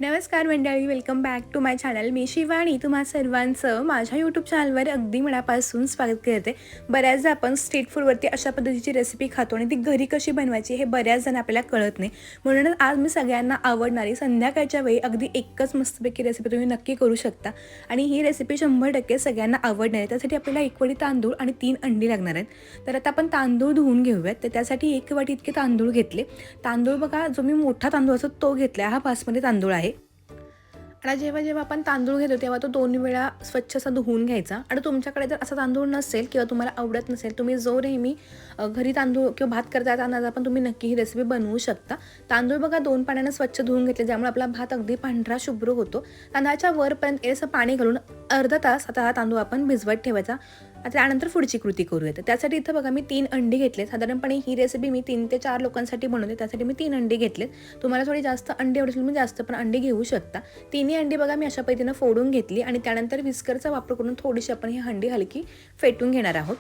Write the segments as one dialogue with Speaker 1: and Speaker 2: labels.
Speaker 1: नमस्कार मंडळी, welcome back to my channel. मी शिवानी तुम्हा सर्वांचं माझ्या यूट्यूब चॅनलवर अगदी मनापासून स्वागत करते. बऱ्याचदा आपण स्ट्रीट फूडवरती अशा पद्धतीची रेसिपी खातो आणि ती घरी कशी बनवायची हे बऱ्याच जण आपल्याला कळत नाही. म्हणूनच आज मी सगळ्यांना आवडणारी संध्याकाळच्या वेळी अगदी एकच मस्तपैकी रेसिपी तुम्ही नक्की करू शकता आणि ही रेसिपी 100% सगळ्यांना आवडणार आहे. त्यासाठी आपल्याला 1 वाटी तांदूळ आणि 3 अंडी लागणार आहेत. तर आता आपण तांदूळ धुवून घेऊयात. तर त्यासाठी 1 वाटी इतके तांदूळ घेतले. तांदूळ बघा, जो मी मोठा तांदूळ असतो तो घेतला. हा बासमती तांदूळ आहे. आणि जेव्हा आपण तांदूळ घेतो तेव्हा तो 2 वेळा स्वच्छ असा धुवून घ्यायचा. आणि तुमच्याकडे जर असा तांदूळ नसेल किंवा तुम्हाला आवडत नसेल, तुम्ही जो नेहमी घरी तांदूळ किंवा भात करता तांदळाचा पण तुम्ही नक्की ही रेसिपी बनवू शकता. तांदूळ बघा 2 पाण्यानं स्वच्छ धुवून घेतले, ज्यामुळे आपला भात अगदी पांढरा शुभ्र होतो. तांदळाच्या वरपर्यंत असं पाणी घालून अर्धा तास आता हा तांदूळ आपण भिजवत ठेवायचा. त्यानंतर पुढची कृती करूया. त्यासाठी इथं बघा मी 3 अंडी घेतले. साधारणपणे ही रेसिपी मी 3 ते 4 लोकांसाठी बनवते, त्यासाठी मी 3 अंडी घेतलेत. तुम्हाला थोडी जास्त अंडी आवडतील तुम्ही जास्त पण अंडी घेऊ शकता. तिन्ही अंडी बघा मी अशा पद्धतीनं फोडून घेतली आणि त्यानंतर विस्करचा वापर करून थोडीशी आपण ही अंडी हलकी फेटून घेणार आहोत.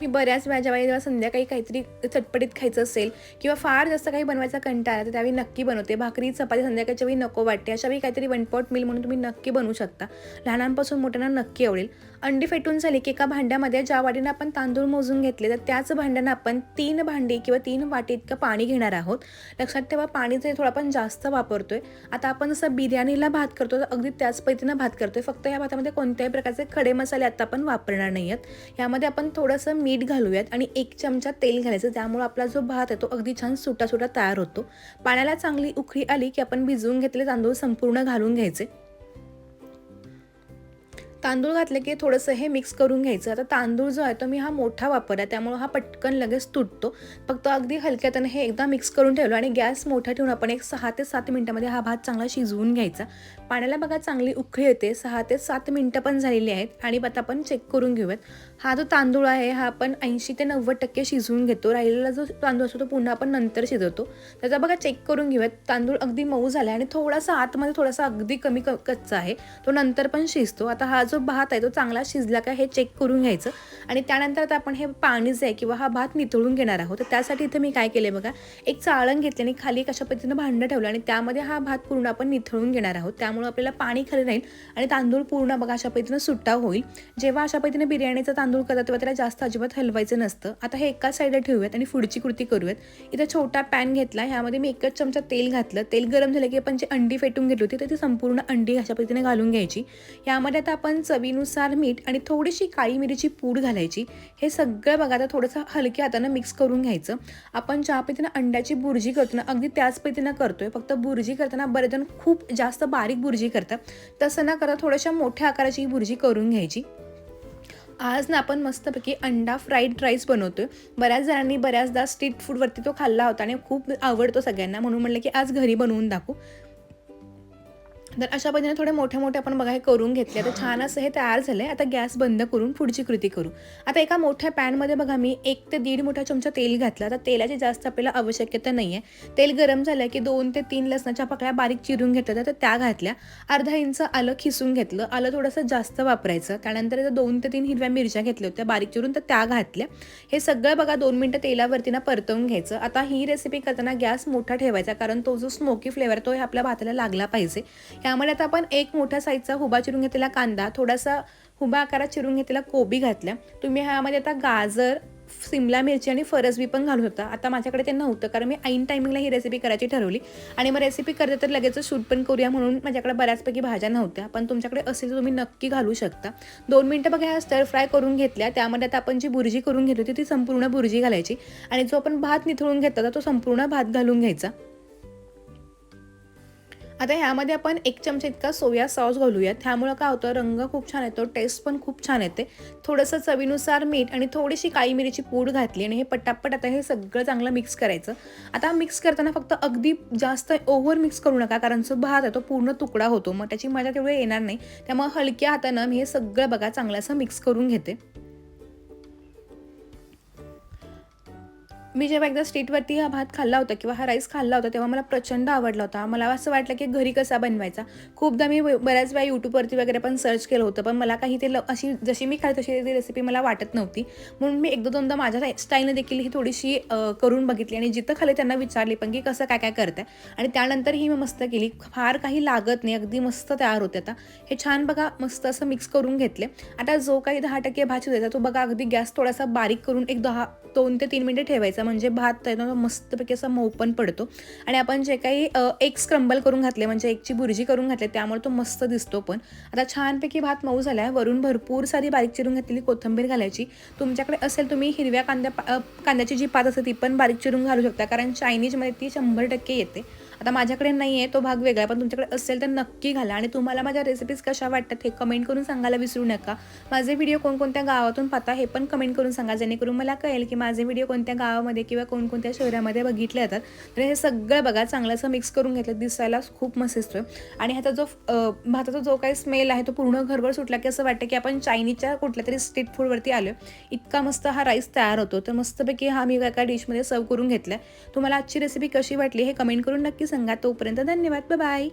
Speaker 1: मी बऱ्याच वेळा जेव्हा संध्याकाळी काहीतरी चटपटीत खायचं असेल किंवा फार जास्त काही बनवायचा कंटाळा तर त्यावेळी नक्की बनवते. भाकरी चपाती संध्याकाळच्या वेळी नको वाटते, अशा वेळी काहीतरी वन पॉट मील म्हणून तुम्ही नक्की बनवू शकता. लहानांपासून मोठ्यांना नक्की आवडेल. अंडी फेटून झाली की एका भांड्यामध्ये ज्या वाटीनं आपण तांदूळ मोजून घेतले तर त्याच भांड्यानं आपण 3 भांडी किंवा 3 वाटी इतकं पाणी घेणार आहोत. लक्षात ठेवा, पाणीचं थोडं आपण जास्त वापरतोय. आता आपण जसं बिर्याणीला भात करतो तर अगदी त्याच पद्धतीनं भात करतोय, फक्त या भातामध्ये कोणत्याही प्रकारचे खडे मसाले आता आपण वापरणार नाही आहेत. यामध्ये आपण थोडंसं मीठ घालूयात आणि 1 चमचा तेल घालायचं, त्यामुळे आपला जो भात आहे तो अगदी छान सुटा सुटा तयार होतो. पाण्याला चांगली उकळी आली की आपण भिजवून घेतलेले तांदूळ संपूर्ण घालून घ्यायचे. तांदूळ घातले की थोडंसं हे मिक्स करून घ्यायचं. आता तांदूळ जो आहे तो मी हा मोठा वापरला, त्यामुळे हा पटकन लगेच तुटतो. फक्त अगदी हलक्यातनं हे एकदा मिक्स करून ठेवलं आणि गॅस मोठा ठेवून आपण एक 6 ते 7 मिनिटांमध्ये हा भात चांगला शिजवून घ्यायचा. पाण्याला बघा चांगली उकळी येते. 6 ते 7 मिनिटं पण झालेली आहेत आणि आता आपण चेक करून घेऊयात. हा जो तांदूळ आहे हा आपण 80 ते 90% शिजवून घेतो. राहिलेला जो तांदूळ असतो तो पुन्हा आपण नंतर शिजवतो. त्याचा बघा चेक करून घेऊयात. तांदूळ अगदी मऊ झाला आणि थोडासा आतमध्ये थोडासा अगदी कमी कच्चा आहे, तो नंतर पण शिजतो. आता हा जो भात आहे तो चांगला शिजला का हे चेक करून घ्यायचं आणि त्यानंतर आता आपण हे पाणी जे आहे किंवा हा भात निथळून घेणार आहोत. तर त्यासाठी इथं मी काय केले बघा, एक चाळण घेतली आणि खाली कशा पद्धतीनं भांडं ठेवलं आणि त्यामध्ये हा भात पूर्ण आपण निथळून घेणार आहोत. त्यामुळे आपल्याला पाणी खाली राहील आणि तांदूळ पूर्ण बघा अशा पद्धतीनं सुट्टा होईल. जेव्हा अशा पद्धतीने बिर्याणीचा तांदूळ करतात तेव्हा त्याला जास्त अजिबात हलवायचं नसतं. आता हे एका साईडला ठेवूयात आणि पुढची कृती करूयात. इथं छोटा पॅन घेतला, ह्यामध्ये मी 1 चमचा तेल घातलं. तेल गरम झालं की आपण जी अंडी फेटून घेतली होती तर ती संपूर्ण अंडी अशा पद्धतीने घालून घ्यायची. यामध्ये आता आपण चवीनुसार मीठ आणि थोडीशी काळी मिरीची पूड घालायची. हे सगळं बघा आता थोडंसं हलक्या हातानं मिक्स करून घ्यायचं. आपण ज्या पद्धतीनं अंड्याची बुर्जी करतो ना अगदी त्याच पद्धतीनं करतोय, फक्त बुर्जी करताना बरेच जण खूप जास्त बारीक बुर्जी करतात. तसं न करता थोड्याशा मोठ्या आकाराची ही बुर्जी करून घ्यायची. आज ना आपण मस्तपैकी अंडा फ्राईड राईस बनवतोय. बऱ्याच जणांनी बऱ्याचदा स्ट्रीट फूडवरती तो खाल्ला होता आणि खूप आवडतो सगळ्यांना, म्हणून म्हटलं की आज घरी बनवून दाखवू. तर अशा पद्धतीने थोडे मोठे मोठे आपण बघा हे करून घेतले. आता छान असं हे तयार झालं आहे. आता गॅस बंद करून पुढची कृती करू. आता एका मोठ्या पॅनमध्ये बघा मी 1 ते 1.5 मोठा चमचा तेल घातला. आता तेलाची जास्त आपल्याला आवश्यकता नाही आहे. तेल गरम झालं की 2 ते 3 लसणाच्या पाकळ्या बारीक चिरून घेतल्या तर त्या घातल्या. अर्धा इंच आलं खिसून घेतलं. आलं थोडंसं जास्त वापरायचं. त्यानंतर इथं 2 ते 3 हिरव्या मिरच्या घेतल्या होत्या बारीक चिरून तर त्या घातल्या. हे सगळं बघा 2 मिनिटं तेलावरती ना परतवून घ्यायचं. आता ही रेसिपी करताना गॅस मोठा ठेवायचा, कारण तो जो स्मोकी फ्लेवर तो आपल्या भाताला लागला पाहिजे. यामध्ये आता आपण 1 मोठ्या साईजचा हुबा चिरून घेतलेला कांदा, थोडासा हुबा आकारात चिरून घेतलेला कोबी घातल्या. तुम्ही ह्यामध्ये आता गाजर, सिमला मिरची आणि फरसबी पण घालू शकता. आता माझ्याकडे ते नव्हतं, कारण मी ऐन टायमिंगला ही रेसिपी करायची ठरवली आणि मग रेसिपी करते तर लगेच शूट पण करूया म्हणून माझ्याकडे बऱ्याचपैकी भाज्या नव्हत्या. पण तुमच्याकडे असेल तर तुम्ही नक्की घालू शकता. 2 मिनिटं बघा ह्या स्टर फ्राय करून घेतल्या. त्यामध्ये आता आपण जी बुर्जी करून घेतली होती ती संपूर्ण बुर्जी घालायची आणि जो आपण भात निथळून घेतला तो संपूर्ण भात घालून घ्यायचा. आता ह्यामध्ये आपण 1 चमचा इतका सोया सॉस घालूयात. त्यामुळं काय होतं, रंग खूप छान येतो, टेस्ट पण खूप छान येते. थोडंसं चवीनुसार मीठ आणि थोडीशी काळी मिरीची पूड घातली आणि हे पटापट आता हे सगळं चांगलं मिक्स करायचं. आता मिक्स करताना फक्त अगदी जास्त ओव्हर मिक्स करू नका, कारण जो भात आहे तो पूर्ण तुकडा होतो, मग त्याची मजा तेवढे येणार नाही. त्यामुळे हलक्या हातानं मी हे सगळं बघा चांगलं असं मिक्स करून घेते. मी जेव्हा एकदा स्ट्रीटवरती हा भात खाल्ला होता किंवा हा राईस खाल्ला होता, तेव्हा मला प्रचंड आवडला होता. मला असं वाटलं की घरी कसा बनवायचा. खूपदा मी बऱ्याच वेळा YouTubeवरती वगैरे पण सर्च केलं होतं, पण मला काही ते अशी जशी मी खाल्ली तशी ती रेसिपी मला वाटत नव्हती. म्हणून मी एकदा दोनदा माझ्या स्टाईलने देखील ही थोडीशी करून बघितली आणि जिथं खाल्ली त्यांना विचारली पण की कसं काय काय करताय, आणि त्यानंतर ही मी मस्त केली. फार काही लागत नाही, अगदी मस्त तयार होते. आता हे छान बघा मस्त असं मिक्स करून घेतले. आता जो काही 10% भात शिजायचा तो बघा अगदी गॅस थोडासा बारीक करून एक 2 ते 3 मिनिटे ठेवायचा, म्हणजे भात आहे ना मस्तपैकी असा मऊ पण पडतो. आणि आपण जे काही एग स्क्रम्बल करून घातले, म्हणजे एगची बुर्जी करून घातली, त्यामुळे तो मस्त दिसतो पण. आता छानपैकी भात मऊ झाला आहे. वरून भरपूर सारी बारीक चिरून घातलेली कोथिंबीर घालायची. तुमच्याकडे असेल तुम्ही हिरव्या कांद्याची जी पात असते ती पण बारीक चिरून घालू शकता, कारण चायनीजमध्ये ती 100% येते. आता माझ्याकडे नाही आहे तो भाग वेगळा आहे, पण तुमच्याकडे असेल तर नक्की घाला. आणि तुम्हाला माझ्या रेसिपीज कशा वाटतात हे कमेंट करून सांगायला विसरू नका. माझे व्हिडिओ कोणकोणत्या गावातून पाहता हे पण कमेंट करून सांगा, जेणेकरून मला कळेल की माझे व्हिडिओ कोणत्या गावामध्ये किंवा कोणकोणत्या शहरामध्ये बघितले जातात. तर हे सगळं बघा चांगलं असं मिक्स करून घेतलं, दिसायला खूप मस्त दिसतोय. आणि ह्याचा जो भाताचा जो काही स्मेल आहे तो पूर्ण घरभर सुटला की असं वाटतं की आपण चायनीजच्या कुठल्या तरी स्ट्रीट फूडवरती आलो. इतका मस्त हा राईस तयार होतो. तर मस्तपैकी हा मी एका डिशमध्ये सर्व करून घेतला. तुम्हाला आजची रेसिपी कशी वाटली हे कमेंट करून नक्की सांगा. तोपर्यंत धन्यवाद. बाय.